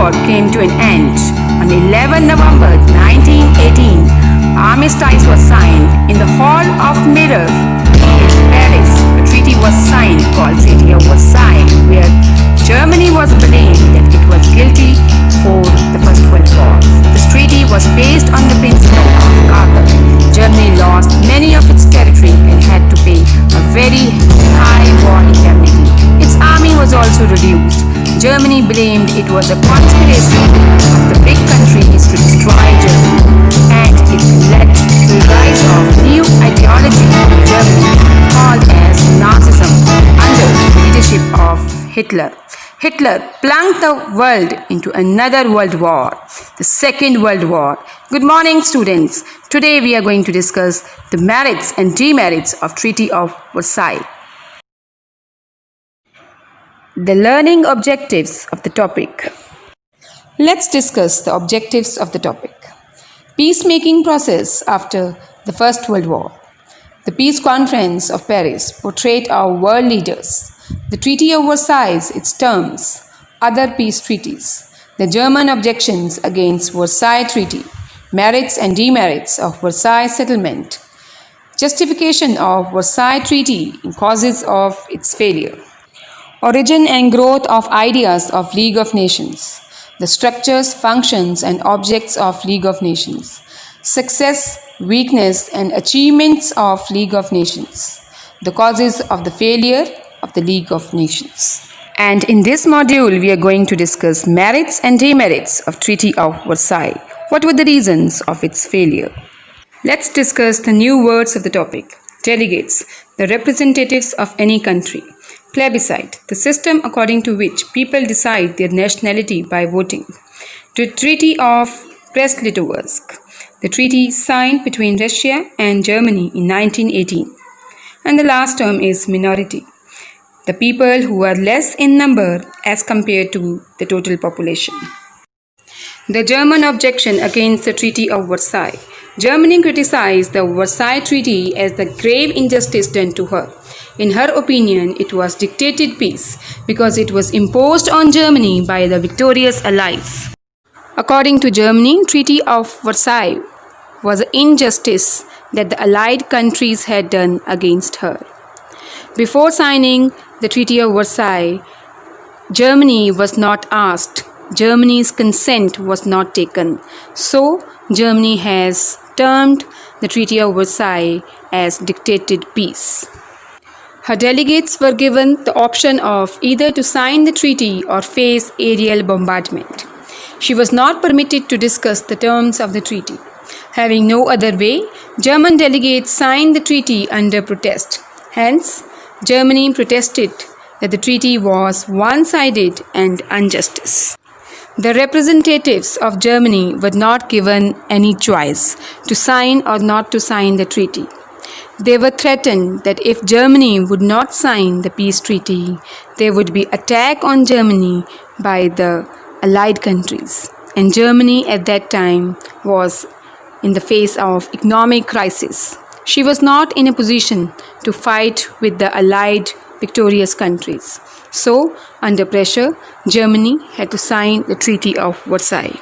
War came to an end. On 11 November 1918, armistice was signed in the Hall of Mirrors in Paris. A treaty was signed called Treaty of Versailles, where Germany was blamed that it was guilty for the First World War. This treaty was based on the principle of Carter. Germany lost many of its territory and had to pay a very high war indemnity. Its army was also reduced. Germany blamed it was a conspiracy of the big countries to destroy Germany, and it led to the rise of new ideology in Germany called as Nazism under the leadership of Hitler. Hitler plunged the world into another world war, the Second World War. Good morning, students. Today we are going to discuss the merits and demerits of Treaty of Versailles. The learning objectives of the topic. Let's discuss the objectives of the topic. Peacemaking process after the First World War. The Peace Conference of Paris portrayed our world leaders. The Treaty of Versailles, its terms, other peace treaties, the German objections against Versailles Treaty, merits and demerits of Versailles settlement, justification of Versailles Treaty and causes of its failure, origin and growth of ideas of League of Nations, the structures, functions and objects of League of Nations, success, weakness and achievements of League of Nations, the causes of the failure of the League of Nations. And in this module, we are going to discuss merits and demerits of Treaty of Versailles. What were the reasons of its failure? Let's discuss the new words of the topic. Delegates, the representatives of any country. Plebiscite, the system according to which people decide their nationality by voting. The Treaty of Brest-Litovsk, the treaty signed between Russia and Germany in 1918. And the last term is minority, the people who are less in number as compared to the total population. The German objection against the Treaty of Versailles. Germany criticized the Versailles Treaty as the grave injustice done to her. In her opinion, it was dictated peace because it was imposed on Germany by the victorious Allies. According to Germany, Treaty of Versailles was an injustice that the Allied countries had done against her. Before signing the Treaty of Versailles, Germany was not asked. Germany's consent was not taken. So, Germany has termed the Treaty of Versailles as dictated peace. Her delegates were given the option of either to sign the treaty or face aerial bombardment. She was not permitted to discuss the terms of the treaty. Having no other way, German delegates signed the treaty under protest. Hence, Germany protested that the treaty was one-sided and injustice. The representatives of Germany were not given any choice to sign or not to sign the treaty. They were threatened that if Germany would not sign the peace treaty, there would be attack on Germany by the Allied countries. And Germany at that time was in the face of economic crisis. She was not in a position to fight with the Allied victorious countries. So, under pressure, Germany had to sign the Treaty of Versailles.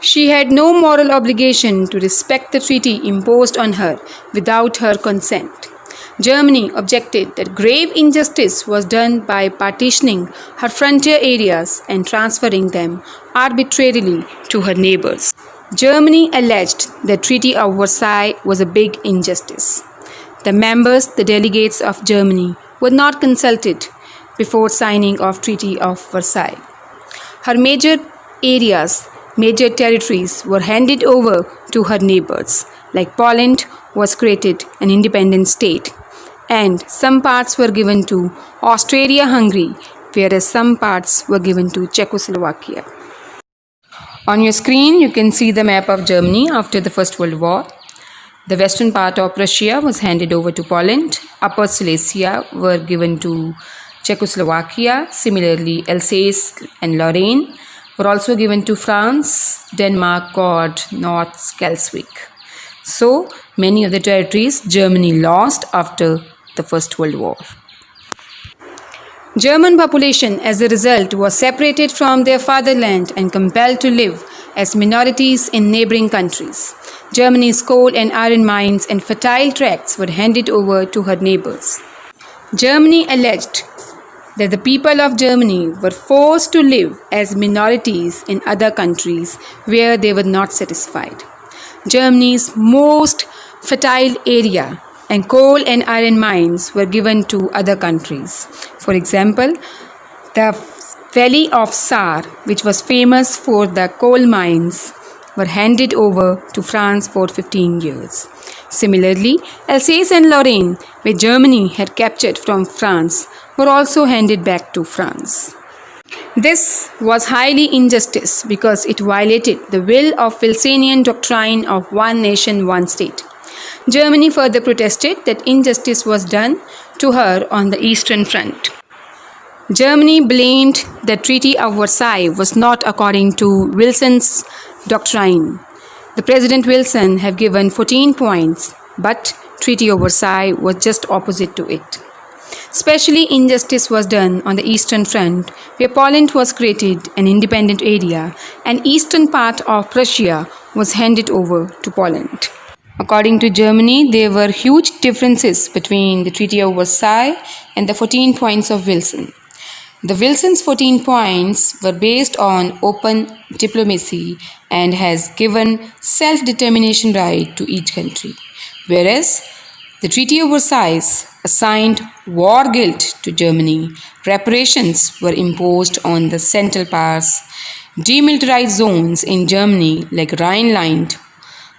She had no moral obligation to respect the treaty imposed on her without her consent. Germany objected that grave injustice was done by partitioning her frontier areas and transferring them arbitrarily to her neighbors. Germany alleged the Treaty of Versailles was a big injustice. The delegates of Germany, were not consulted before signing of Treaty of Versailles. Her major territories were handed over to her neighbors, like Poland was created an independent state, and some parts were given to Austria-Hungary, whereas some parts were given to Czechoslovakia. On your screen, you can see the map of Germany after the First World War. The western part of Prussia was handed over to Poland. Upper Silesia were given to Czechoslovakia. Similarly, Alsace and Lorraine were also given to France. Denmark got North Schleswig. So, many of the territories Germany lost after the First World War. German population as a result was separated from their fatherland and compelled to live as minorities in neighboring countries. Germany's coal and iron mines and fertile tracts were handed over to her neighbors. Germany alleged that the people of Germany were forced to live as minorities in other countries where they were not satisfied. Germany's most fertile area and coal and iron mines were given to other countries. For example, the Valley of Saar, which was famous for the coal mines, were handed over to France for 15 years. Similarly, Alsace and Lorraine, which Germany had captured from France, were also handed back to France. This was highly injustice because it violated the will of Wilsonian doctrine of one nation, one state. Germany further protested that injustice was done to her on the Eastern Front. Germany blamed the Treaty of Versailles was not according to Wilson's doctrine. The President Wilson have given 14 points, but Treaty of Versailles was just opposite to it. Especially injustice was done on the Eastern Front, where Poland was created an independent area and eastern part of Prussia was handed over to Poland. According to Germany, there were huge differences between the Treaty of Versailles and the 14 points of Wilson. The Wilson's 14 points were based on open diplomacy and has given self-determination right to each country, whereas the Treaty of Versailles assigned war guilt to Germany. Reparations were imposed on the Central Powers. Demilitarized zones in Germany like Rhineland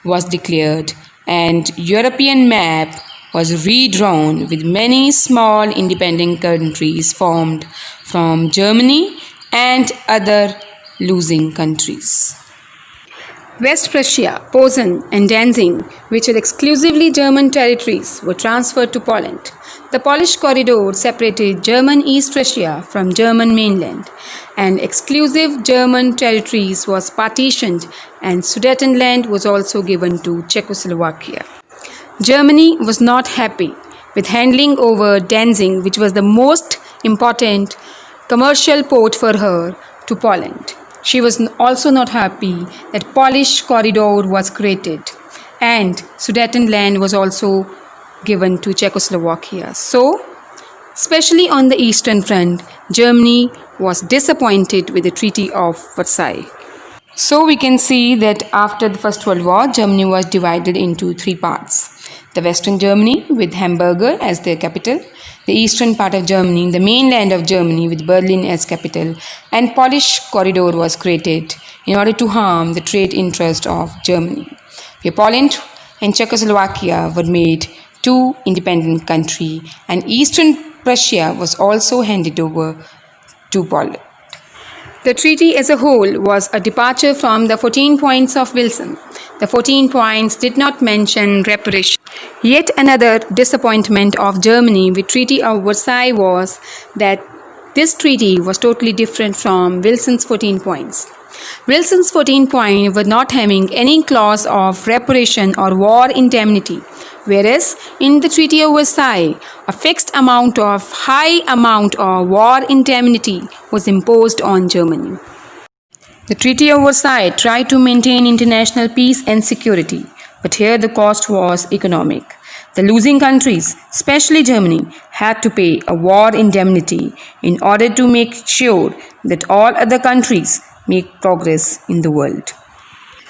was declared, and European map was redrawn with many small independent countries formed from Germany and other losing countries. West Prussia, Posen and Danzig, which were exclusively German territories, were transferred to Poland. The Polish corridor separated German East Prussia from German mainland, and exclusive German territories was partitioned, and Sudetenland was also given to Czechoslovakia. Germany was not happy with handing over Danzig, which was the most important commercial port for her, to Poland. She was also not happy that Polish corridor was created and Sudetenland was also given to Czechoslovakia. So, especially on the Eastern Front, Germany was disappointed with the Treaty of Versailles. So we can see that after the First World War, Germany was divided into three parts. The Western Germany with Hamburg as their capital, the eastern part of Germany, the mainland of Germany with Berlin as capital, and Polish corridor was created in order to harm the trade interest of Germany, where Poland and Czechoslovakia were made two independent countries, and Eastern Prussia was also handed over to Poland. The treaty as a whole was a departure from the 14 points of Wilson. The 14 points did not mention reparation. Yet another disappointment of Germany with Treaty of Versailles was that this treaty was totally different from Wilson's 14 points. Wilson's 14 points were not having any clause of reparation or war indemnity, whereas in the Treaty of Versailles, a fixed high amount of war indemnity was imposed on Germany. The Treaty of Versailles tried to maintain international peace and security, but here the cost was economic. The losing countries, especially Germany, had to pay a war indemnity in order to make sure that all other countries make progress in the world.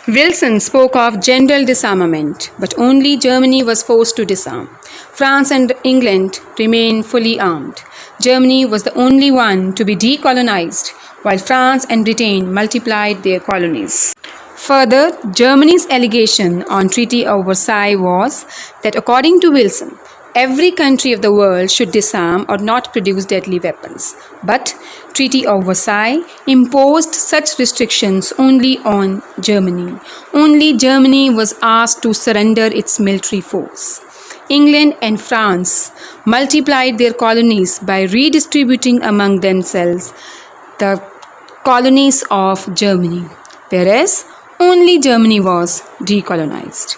Wilson spoke of general disarmament, but only Germany was forced to disarm. France and England remained fully armed. Germany was the only one to be decolonized, while France and Britain multiplied their colonies. Further, Germany's allegation on Treaty of Versailles was that according to Wilson, every country of the world should disarm or not produce deadly weapons. But Treaty of Versailles imposed such restrictions only on Germany. Only Germany was asked to surrender its military force. England and France multiplied their colonies by redistributing among themselves the colonies of Germany, whereas only Germany was decolonized.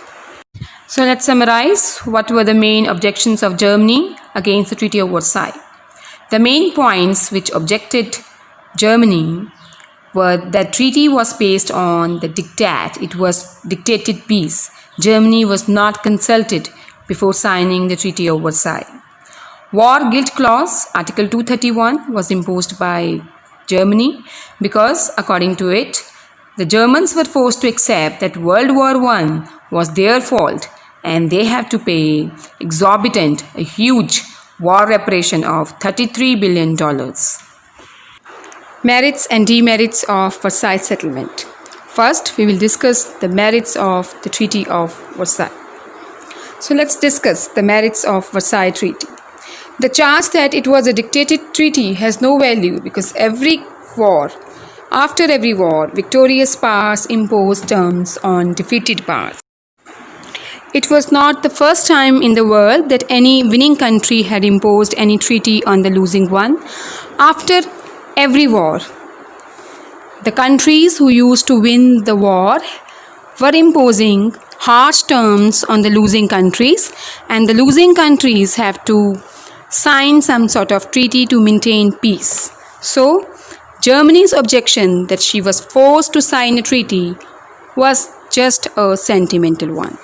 So let's summarize what were the main objections of Germany against the Treaty of Versailles. The main points which objected Germany were that treaty was based on the diktat. It was dictated peace. Germany was not consulted before signing the Treaty of Versailles. War guilt clause, Article 231, was imposed by Germany because, according to it, the Germans were forced to accept that World War I was their fault and they have to pay exorbitant, a huge war reparation of $33 billion. Merits and demerits of Versailles Settlement. First, we will discuss the merits of the Treaty of Versailles. So let's discuss the merits of Versailles Treaty. The charge that it was a dictated treaty has no value because after every war, victorious powers imposed terms on defeated powers. It was not the first time in the world that any winning country had imposed any treaty on the losing one. After every war, the countries who used to win the war were imposing harsh terms on the losing countries, and the losing countries have to sign some sort of treaty to maintain peace. So, Germany's objection that she was forced to sign a treaty was just a sentimental one.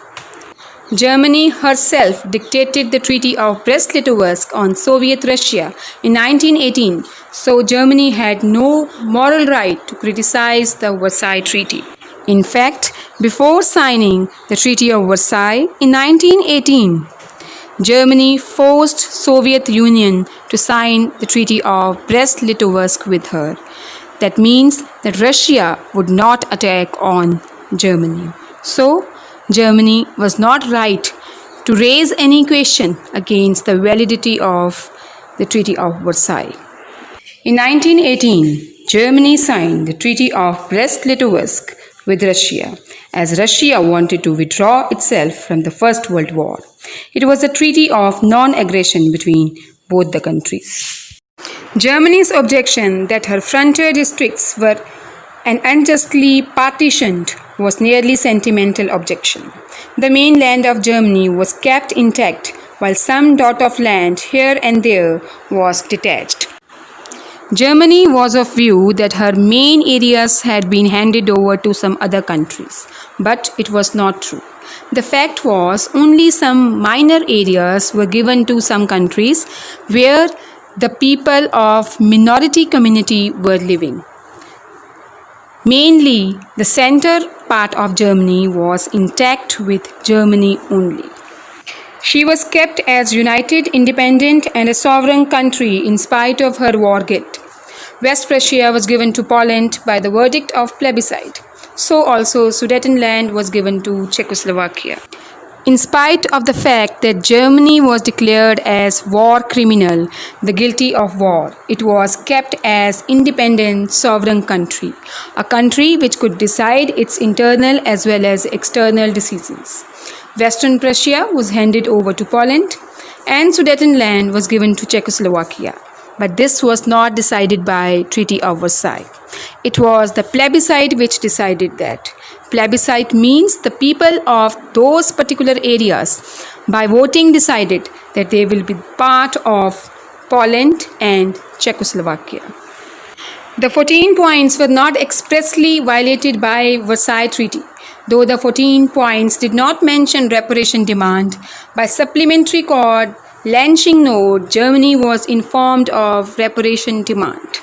Germany herself dictated the Treaty of Brest-Litovsk on Soviet Russia in 1918, so Germany had no moral right to criticize the Versailles Treaty. In fact, before signing the Treaty of Versailles in 1918, Germany forced Soviet Union to sign the Treaty of Brest-Litovsk with her. That means that Russia would not attack on Germany. So, Germany was not right to raise any question against the validity of the Treaty of Versailles. In 1918, Germany signed the Treaty of Brest-Litovsk with Russia, as Russia wanted to withdraw itself from the First World War. It was a treaty of non-aggression between both the countries. Germany's objection that her frontier districts were unjustly partitioned was nearly sentimental objection. The mainland of Germany was kept intact, while some dot of land here and there was detached. Germany was of view that her main areas had been handed over to some other countries, but it was not true. The fact was only some minor areas were given to some countries where the people of minority community were living. Mainly, the center part of Germany was intact with Germany only. She was kept as united, independent and a sovereign country in spite of her war guilt. West Prussia was given to Poland by the verdict of plebiscite. So also Sudetenland was given to Czechoslovakia. In spite of the fact that Germany was declared as war criminal, the guilty of war, it was kept as independent sovereign country, a country which could decide its internal as well as external decisions. Western Prussia was handed over to Poland and Sudetenland was given to Czechoslovakia. But this was not decided by Treaty of Versailles. It was the plebiscite which decided that. Plebiscite means the people of those particular areas by voting decided that they will be part of Poland and Czechoslovakia. The 14 points were not expressly violated by Versailles Treaty, though the 14 points did not mention reparation demand. By supplementary code Lansing note, Germany was informed of reparation demand.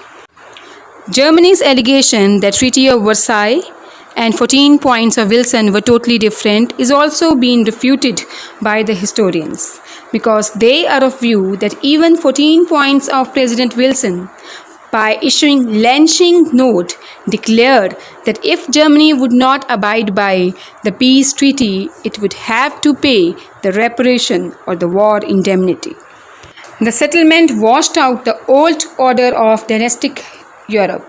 Germany's allegation that Treaty of Versailles and 14 points of Wilson were totally different is also being refuted by the historians, because they are of view that even 14 points of President Wilson, by issuing Lansing note, declared that if Germany would not abide by the peace treaty, it would have to pay the reparation or the war indemnity. The settlement washed out the old order of dynastic Europe.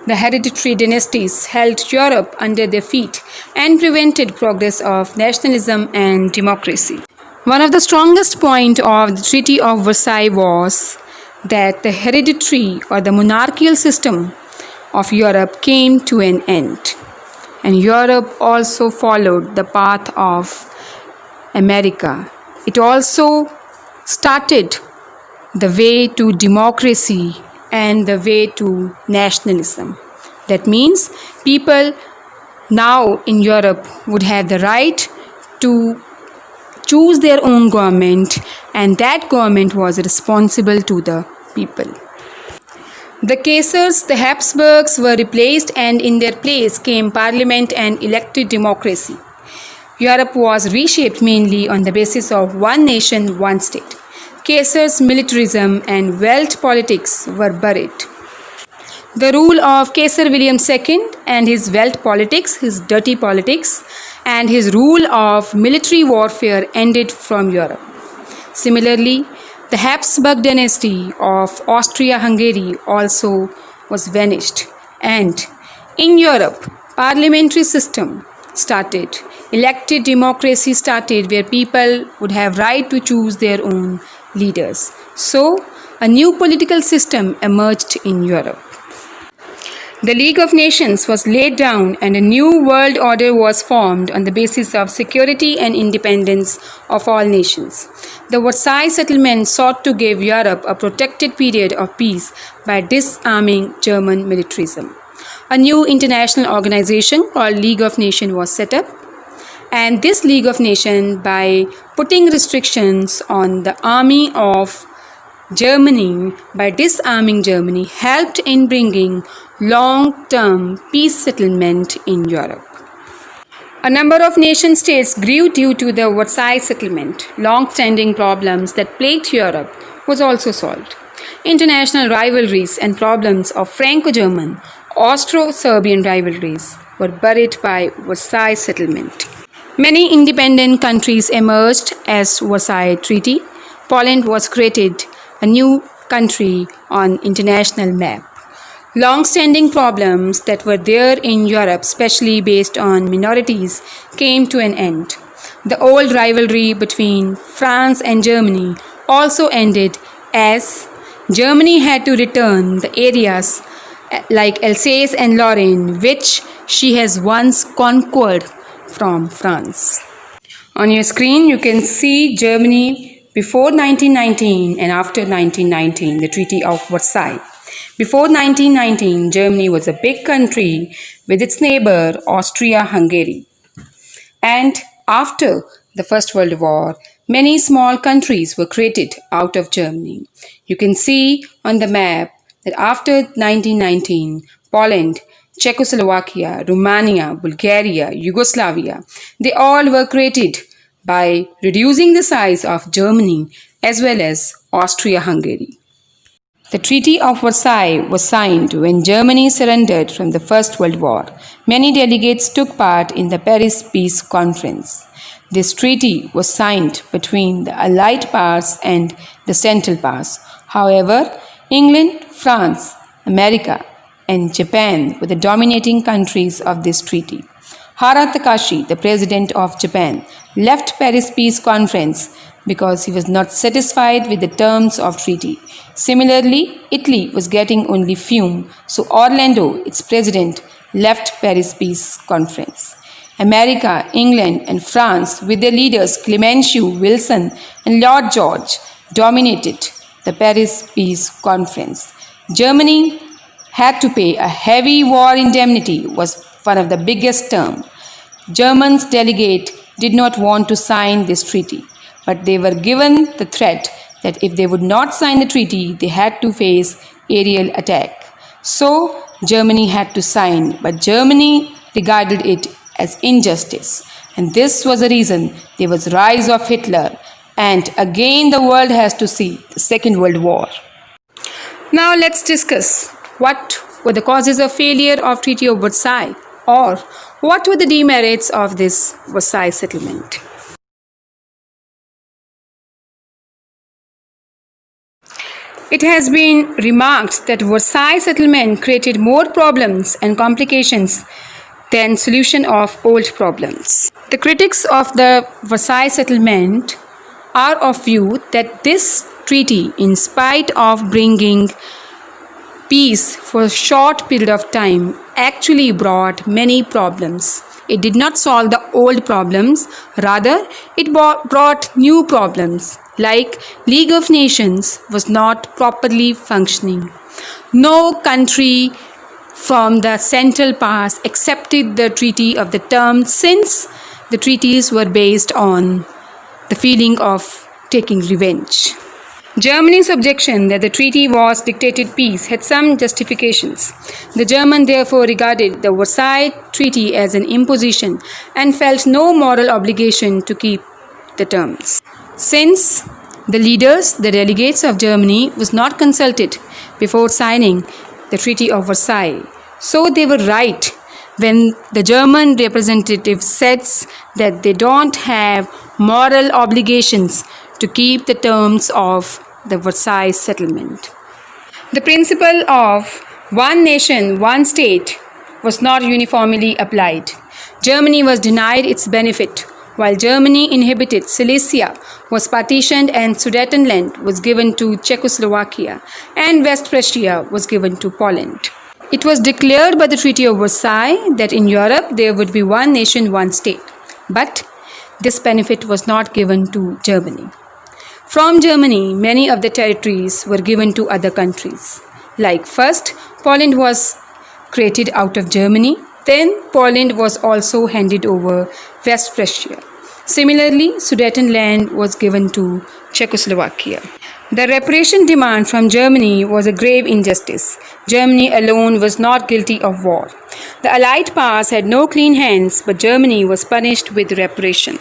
The hereditary dynasties held Europe under their feet and prevented progress of nationalism and democracy. One of the strongest points of the Treaty of Versailles was that the hereditary or the monarchical system of Europe came to an end, and Europe also followed the path of America. It also started the way to democracy and the way to nationalism. That means people now in Europe would have the right to choose their own government, and that government was responsible to the people. The Kaisers, the Habsburgs were replaced, and in their place came parliament and elected democracy. Europe was reshaped mainly on the basis of one nation, one state. Kaisers' militarism and Welt politics were buried. The rule of Kaiser William II and his Welt politics, his dirty politics, and his rule of military warfare ended from Europe. Similarly, the Habsburg dynasty of Austria-Hungary also was vanished, and in Europe, parliamentary system started, elected democracy started, where people would have right to choose their own leaders. So, a new political system emerged in Europe. The League of Nations was laid down and a new world order was formed on the basis of security and independence of all nations. The Versailles Settlement sought to give Europe a protected period of peace by disarming German militarism. A new international organization called League of Nations was set up, and this League of Nations, by putting restrictions on the army of Germany, by disarming Germany, helped in bringing long-term peace settlement in Europe. A number of nation states grew due to the Versailles Settlement. Long-standing problems that plagued Europe was also solved. International rivalries and problems of Franco German, Austro-Serbian rivalries were buried by Versailles Settlement. Many independent countries emerged as Versailles Treaty. Poland was created a new country on international map. Long-standing problems that were there in Europe, especially based on minorities, came to an end. The old rivalry between France and Germany also ended, as Germany had to return the areas like Alsace and Lorraine, which she has once conquered from France. On your screen, you can see Germany before 1919 and after 1919, the Treaty of Versailles. Before 1919, Germany was a big country with its neighbor Austria-Hungary. And after the First World War, many small countries were created out of Germany. You can see on the map that after 1919, Poland, Czechoslovakia, Romania, Bulgaria, Yugoslavia, they all were created by reducing the size of Germany as well as Austria-Hungary. The Treaty of Versailles was signed when Germany surrendered from the First World War. Many delegates took part in the Paris Peace Conference. This treaty was signed between the Allied powers and the Central powers. However, England, France, America, and Japan were the dominating countries of this treaty. Hara Takashi, the president of Japan, left Paris Peace Conference because he was not satisfied with the terms of treaty. Similarly, Italy was getting only fume, so Orlando, its president, left Paris Peace Conference. America, England, and France, with their leaders Clemenceau, Wilson, and Lord George, dominated the Paris Peace Conference. Germany had to pay a heavy war indemnity, was one of the biggest terms. Germans delegate did not want to sign this treaty, but they were given the threat that if they would not sign the treaty, they had to face aerial attack. So Germany had to sign, but Germany regarded it as injustice, and this was the reason there was rise of Hitler, and again the world has to see the Second World War. Now let's discuss what were the causes of failure of Treaty of Versailles, or what were the demerits of this Versailles settlement. It has been remarked that Versailles settlement created more problems and complications than solution of old problems. The critics of the Versailles settlement are of view that this treaty, in spite of bringing peace for a short period of time, actually brought many problems. It did not solve the old problems, rather it brought new problems like League of Nations, was not properly functioning. No country from the Central Powers accepted the Treaty of the Term, since the treaties were based on the feeling of taking revenge. Germany's objection that the treaty was dictated peace had some justifications. The Germans therefore regarded the Versailles Treaty as an imposition and felt no moral obligation to keep the terms. Since the leaders, the delegates of Germany, was not consulted before signing the Treaty of Versailles, so they were right when the German representative says that they don't have moral obligations to keep the terms of the Versailles settlement. The principle of one nation, one state was not uniformly applied. Germany was denied its benefit. While Germany inhabited Silesia, was partitioned, and Sudetenland was given to Czechoslovakia, and West Prussia was given to Poland. It was declared by the Treaty of Versailles that in Europe there would be one nation, one state. But this benefit was not given to Germany. From Germany, many of the territories were given to other countries. Like first, Poland was created out of Germany. Then Poland was also handed over West Prussia. Similarly, Sudetenland was given to Czechoslovakia. The reparation demand from Germany was a grave injustice. Germany alone was not guilty of war. The Allied powers had no clean hands, but Germany was punished with reparation.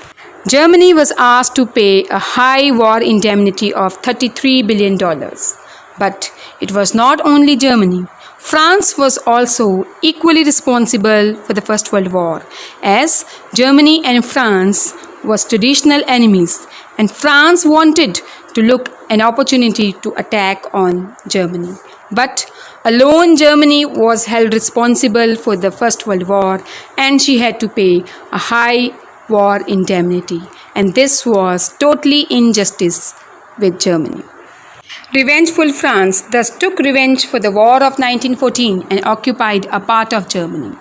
Germany was asked to pay a high war indemnity of $33 billion. But it was not only Germany. France was also equally responsible for the First World War, as Germany and France were traditional enemies, and France wanted to look an opportunity to attack on Germany. But alone Germany was held responsible for the First World War, and she had to pay a high war indemnity, and this was totally injustice with Germany. Revengeful France thus took revenge for the War of 1914 and occupied a part of Germany.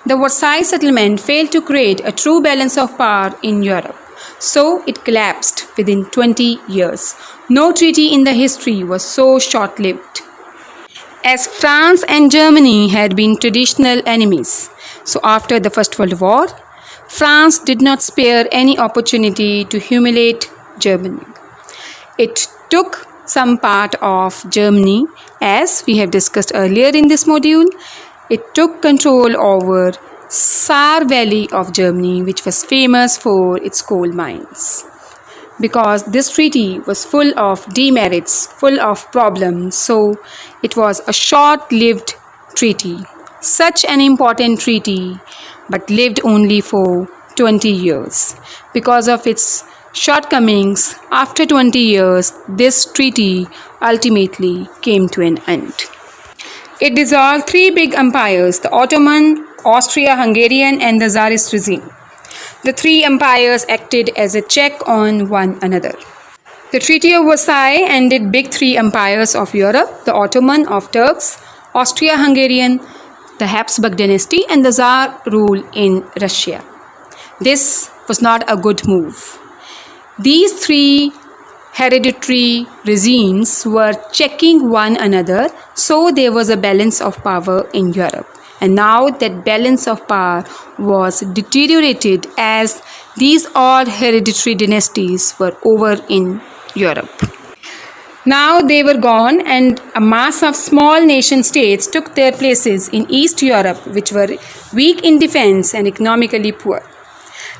The Versailles settlement failed to create a true balance of power in Europe, so it collapsed within 20 years. No treaty in the history was so short-lived. As France and Germany had been traditional enemies, so after the First World War, France did not spare any opportunity to humiliate Germany. It took some part of Germany, as we have discussed earlier in this module. It took control over Saar Valley of Germany, which was famous for its coal mines. Because this treaty was full of demerits, full of problems, so it was a short-lived treaty. Such an important treaty, but lived only for 20 years. Because of its shortcomings, after 20 years, this treaty ultimately came to an end. It dissolved three big empires, the Ottoman, Austro-Hungarian, and the Tsarist regime. The three empires acted as a check on one another. The Treaty of Versailles ended big three empires of Europe, the Ottoman of Turks, Austro-Hungarian, the Habsburg dynasty, and the Tsar rule in Russia. This was not a good move. These three hereditary regimes were checking one another, so there was a balance of power in Europe. And now that balance of power was deteriorated as these all hereditary dynasties were over in Europe. Now they were gone, and a mass of small nation states took their places in East Europe, which were weak in defense and economically poor.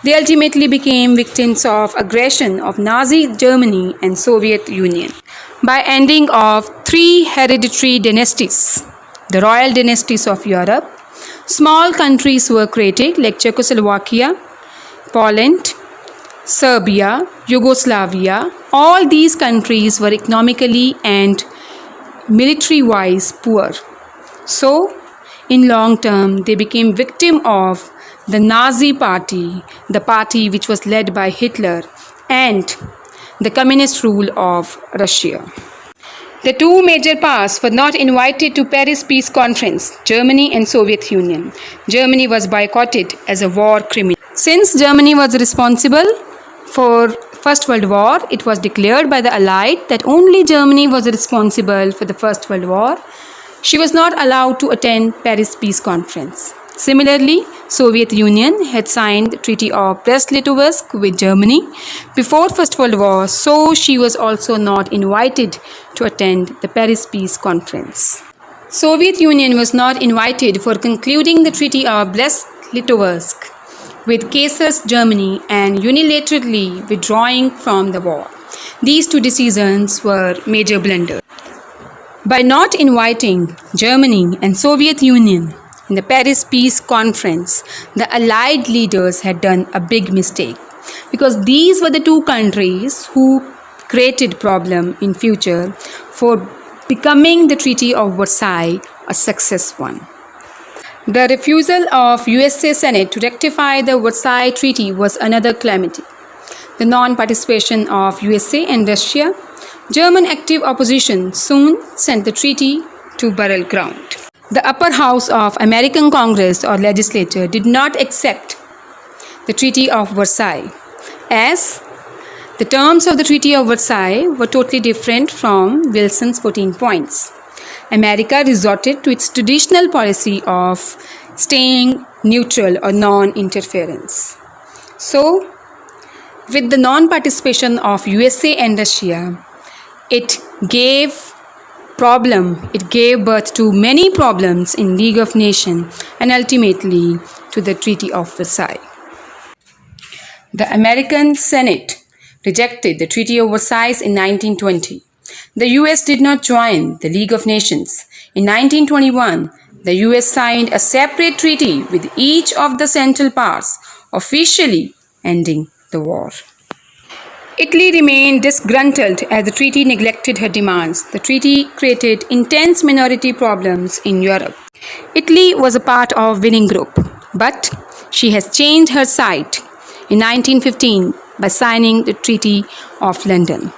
They ultimately became victims of aggression of Nazi Germany and Soviet Union. By ending of three hereditary dynasties, the royal dynasties of Europe, small countries were created like Czechoslovakia, Poland, Serbia, Yugoslavia. All these countries were economically and military-wise poor. So, in long term, they became victim of the Nazi party, the party which was led by Hitler, and the communist rule of Russia. The two major powers were not invited to Paris Peace Conference, Germany and Soviet Union. Germany was boycotted as a war criminal. Since Germany was responsible for First World War, it was declared by the Allied that only Germany was responsible for the First World War. She was not allowed to attend Paris Peace Conference. Similarly, Soviet Union had signed the Treaty of Brest-Litovsk with Germany before First World War, so she was also not invited to attend the Paris Peace Conference. Soviet Union was not invited for concluding the Treaty of Brest-Litovsk with Kaiser's Germany and unilaterally withdrawing from the war. These two decisions were major blunders. By not inviting Germany and Soviet Union in the Paris Peace Conference, the Allied leaders had done a big mistake, because these were the two countries who created problem in future for becoming the Treaty of Versailles a success one. The refusal of USA Senate to rectify the Versailles Treaty was another calamity. The non-participation of USA and Russia, German active opposition soon sent the treaty to burial ground. The upper house of American Congress or legislature did not accept the Treaty of Versailles, as the terms of the Treaty of Versailles were totally different from Wilson's 14 points. America resorted to its traditional policy of staying neutral or non-interference. So, with the non-participation of USA and Russia, it gave birth to many problems in League of Nations and ultimately to the Treaty of Versailles. The American Senate rejected the Treaty of Versailles in 1920. The US did not join the League of Nations. In 1921, the US signed a separate treaty with each of the Central Powers, officially ending the war. Italy remained disgruntled as the treaty neglected her demands. The treaty created intense minority problems in Europe. Italy was a part of winning group, but she has changed her side in 1915 by signing the Treaty of London.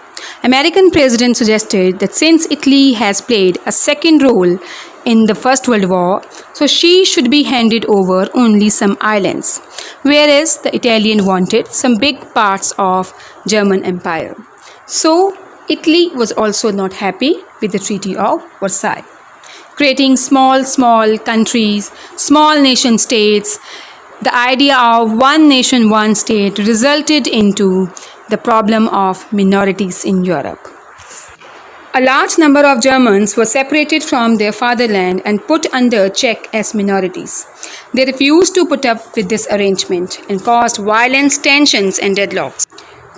American president suggested that since Italy has played a second role in the First World War, so she should be handed over only some islands, whereas the Italian wanted some big parts of German Empire. So Italy was also not happy with the Treaty of Versailles, creating small countries, small nation states. The idea of one nation, one state resulted into the problem of minorities in Europe. A large number of Germans were separated from their fatherland and put under check as minorities. They refused to put up with this arrangement and caused violence, tensions and deadlocks.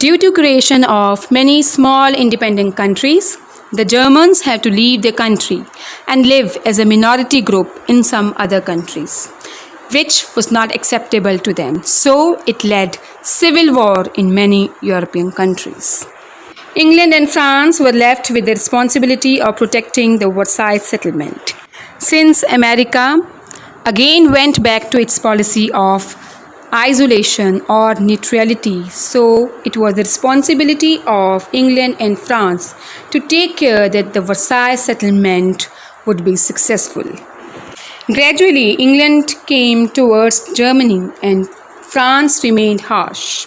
Due to creation of many small independent countries, the Germans had to leave their country and live as a minority group in some other countries, which was not acceptable to them. So it led civil war in many European countries. England and France were left with the responsibility of protecting the Versailles settlement. Since America again went back to its policy of isolation or neutrality, so it was the responsibility of England and France to take care that the Versailles settlement would be successful. Gradually, England came towards Germany and France remained harsh.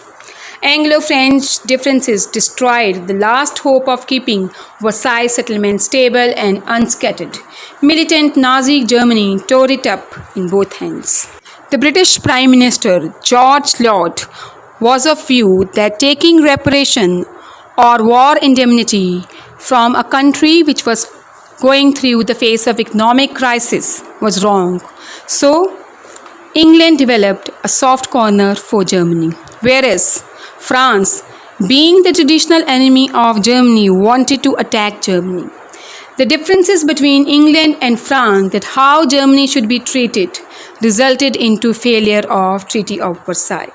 Anglo-French differences destroyed the last hope of keeping Versailles settlement stable and unscattered. Militant Nazi Germany tore it up in both hands. The British Prime Minister George Lloyd was of view that taking reparation or war indemnity from a country which was going through the phase of economic crisis was wrong. So, England developed a soft corner for Germany, whereas France, being the traditional enemy of Germany, wanted to attack Germany. The differences between England and France, that how Germany should be treated, resulted into failure of Treaty of Versailles.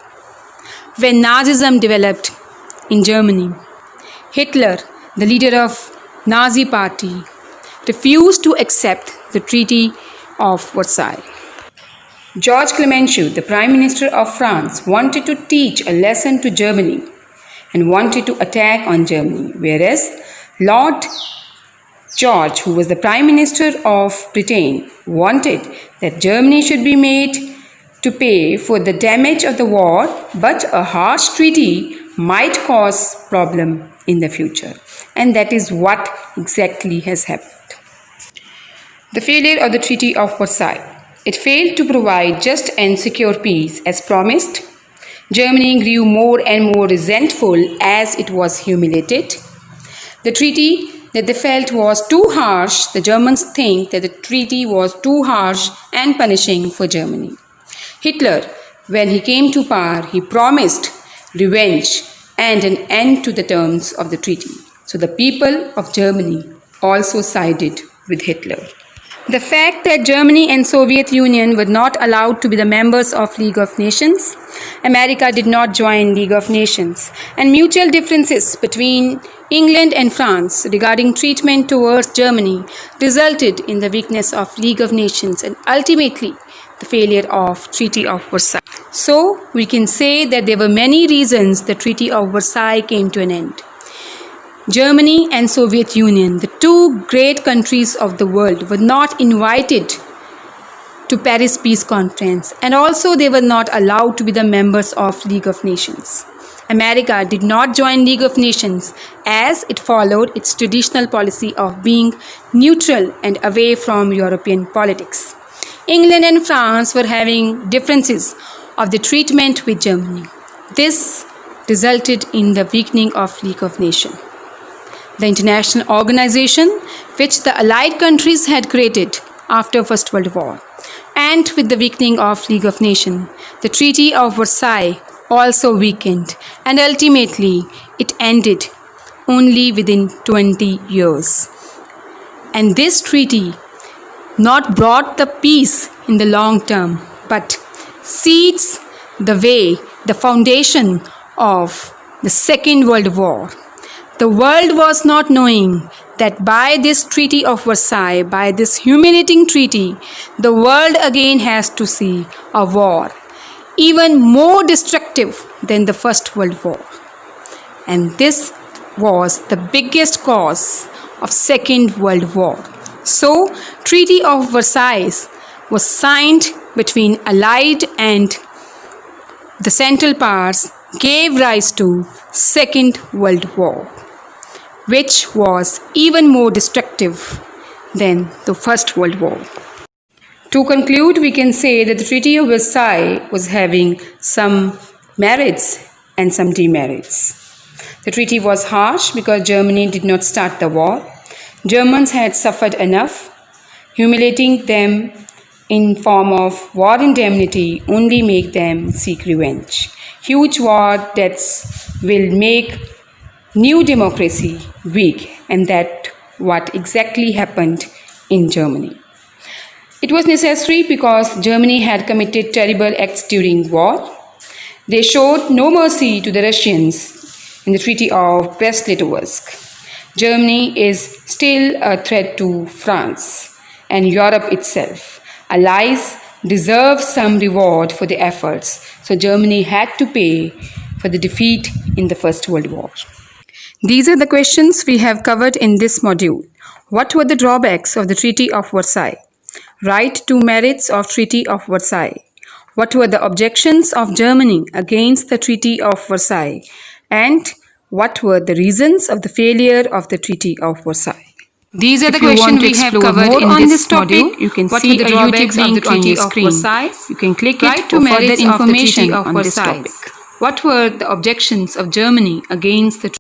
When Nazism developed in Germany, Hitler, the leader of Nazi party, refused to accept the Treaty of Versailles. George Clemenceau, the Prime Minister of France, wanted to teach a lesson to Germany and wanted to attack on Germany, whereas Lord George, who was the Prime Minister of Britain, wanted that Germany should be made to pay for the damage of the war, but a harsh treaty might cause problem in the future. And that is what exactly has happened. The failure of the Treaty of Versailles. It failed to provide just and secure peace as promised. Germany grew more and more resentful as it was humiliated. The treaty that they felt was too harsh. The Germans think that the treaty was too harsh and punishing for Germany. Hitler, when he came to power, he promised revenge and an end to the terms of the treaty. So the people of Germany also sided with Hitler. The fact that Germany and Soviet Union were not allowed to be the members of League of Nations, America did not join League of Nations, and mutual differences between England and France regarding treatment towards Germany resulted in the weakness of League of Nations and ultimately the failure of Treaty of Versailles. So we can say that there were many reasons the Treaty of Versailles came to an end. Germany and Soviet Union, the two great countries of the world, were not invited to Paris Peace Conference, and also they were not allowed to be the members of League of Nations. America did not join League of Nations as it followed its traditional policy of being neutral and away from European politics. England and France were having differences of the treatment with Germany. This resulted in the weakening of League of Nations. The international organization which the Allied countries had created after First World War, and with the weakening of League of Nations, the Treaty of Versailles also weakened, and ultimately it ended only within 20 years. And this treaty not brought the peace in the long term, but seeds the way, the foundation of the Second World War. The world was not knowing that by this Treaty of Versailles, by this humiliating treaty, the world again has to see a war, even more destructive than the First World War. And this was the biggest cause of Second World War. So, Treaty of Versailles was signed between Allied and the Central Powers, gave rise to Second World War, which was even more destructive than the First World War. To conclude, we can say that the Treaty of Versailles was having some merits and some demerits. The treaty was harsh because Germany did not start the war. Germans had suffered enough. Humiliating them in form of war indemnity only make them seek revenge. Huge war debts will make new democracy weak, and that what exactly happened in Germany. It was necessary because Germany had committed terrible acts during war. They showed no mercy to the Russians in the Treaty of Brest-Litovsk. Germany is still a threat to France and Europe itself. Allies deserve some reward for their efforts, so Germany had to pay for the defeat in the First World War. These are the questions we have covered in this module. What were the drawbacks of the Treaty of Versailles? Write 2 merits of Treaty of Versailles. What were the objections of Germany against the Treaty of Versailles? And what were the reasons of the failure of the Treaty of Versailles? These are the questions we have covered in this topic. You can see a YouTube link on your screen. You can click it for further information on this topic. What were the objections of Germany against the